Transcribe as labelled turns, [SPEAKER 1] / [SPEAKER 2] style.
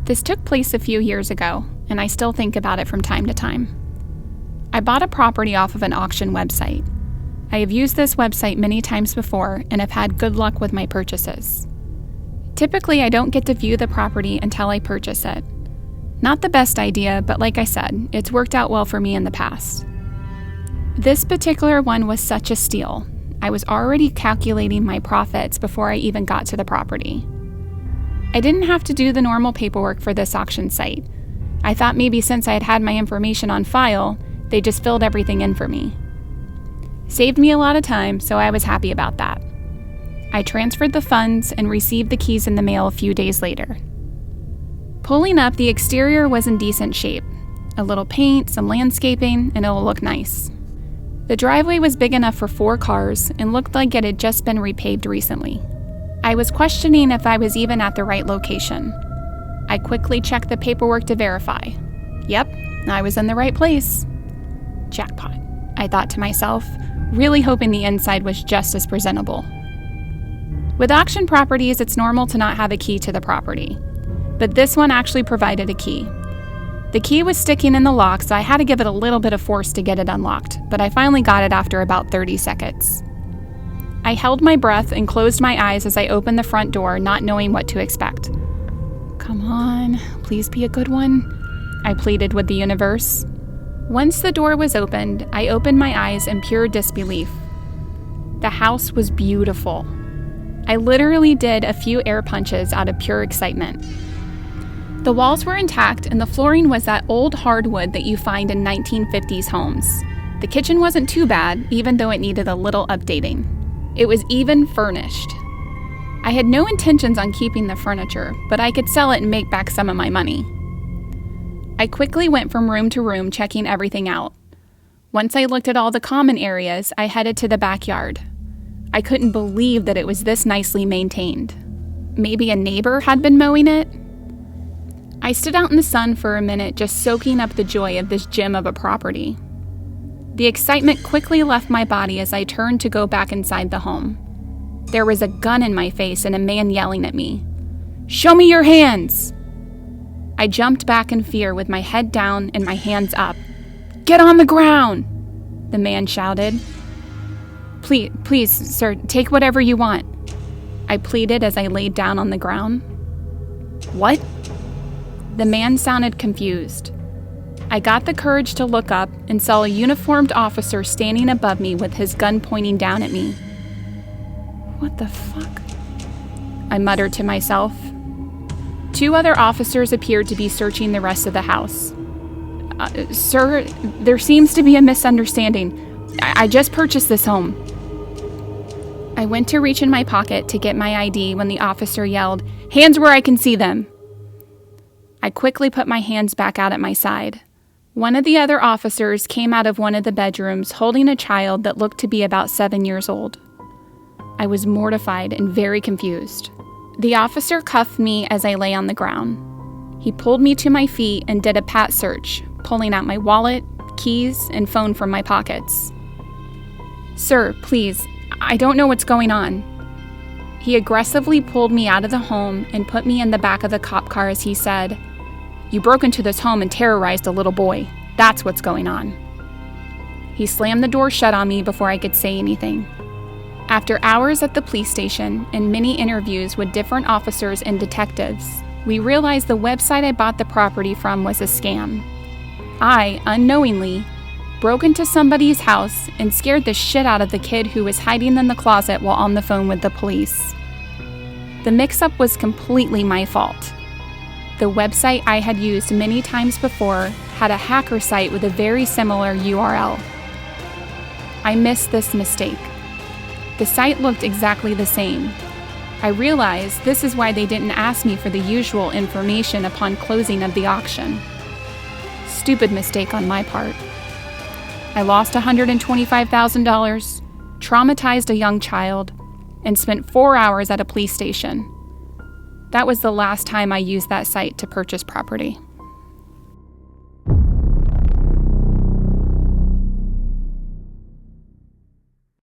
[SPEAKER 1] This took place a few years ago, and I still think about it from time to time. I bought a property off of an auction website. I have used this website many times before and have had good luck with my purchases. Typically, I don't get to view the property until I purchase it. Not the best idea, but like I said, it's worked out well for me in the past. This particular one was such a steal. I was already calculating my profits before I even got to the property. I didn't have to do the normal paperwork for this auction site. I thought maybe since I had had my information on file, they just filled everything in for me. Saved me a lot of time, so I was happy about that. I transferred the funds and received the keys in the mail a few days later. Pulling up, the exterior was in decent shape. A little paint, some landscaping, and it'll look nice. The driveway was big enough for 4 cars and looked like it had just been repaved recently. I was questioning if I was even at the right location. I quickly checked the paperwork to verify. Yep, I was in the right place. Jackpot, I thought to myself, really hoping the inside was just as presentable. With auction properties, it's normal to not have a key to the property, but this one actually provided a key. The key was sticking in the lock, so I had to give it a little bit of force to get it unlocked, but I finally got it after about 30 seconds. I held my breath and closed my eyes as I opened the front door, not knowing what to expect. Come on, please be a good one, I pleaded with the universe. Once the door was opened, I opened my eyes in pure disbelief. The house was beautiful. I literally did a few air punches out of pure excitement. The walls were intact and the flooring was that old hardwood that you find in 1950s homes. The kitchen wasn't too bad, even though it needed a little updating. It was even furnished. I had no intentions on keeping the furniture, but I could sell it and make back some of my money. I quickly went from room to room, checking everything out. Once I looked at all the common areas, I headed to the backyard. I couldn't believe that it was this nicely maintained. Maybe a neighbor had been mowing it? I stood out in the sun for a minute, just soaking up the joy of this gem of a property. The excitement quickly left my body as I turned to go back inside the home. There was a gun in my face and a man yelling at me. "Show me your hands!" I jumped back in fear with my head down and my hands up. "Get on the ground!" the man shouted. Please, sir, take whatever you want," I pleaded as I laid down on the ground. "What?" The man sounded confused. I got the courage to look up and saw a uniformed officer standing above me with his gun pointing down at me. "What the fuck?" I muttered to myself. 2 other officers appeared to be searching the rest of the house. Sir, there seems to be a misunderstanding. I just purchased this home." I went to reach in my pocket to get my ID when the officer yelled, "Hands where I can see them." I quickly put my hands back out at my side. One of the other officers came out of one of the bedrooms holding a child that looked to be about 7 years old. I was mortified and very confused. The officer cuffed me as I lay on the ground. He pulled me to my feet and did a pat search, pulling out my wallet, keys, and phone from my pockets. "Sir, please, I don't know what's going on." He aggressively pulled me out of the home and put me in the back of the cop car as he said, "You broke into this home and terrorized a little boy. That's what's going on." He slammed the door shut on me before I could say anything. After hours at the police station and many interviews with different officers and detectives, we realized the website I bought the property from was a scam. I, unknowingly, broke into somebody's house and scared the shit out of the kid who was hiding in the closet while on the phone with the police. The mix-up was completely my fault. The website I had used many times before had a hacker site with a very similar URL. I missed this mistake. The site looked exactly the same. I realized this is why they didn't ask me for the usual information upon closing of the auction. Stupid mistake on my part. I lost $125,000, traumatized a young child, and spent 4 hours at a police station. That was the last time I used that site to purchase property.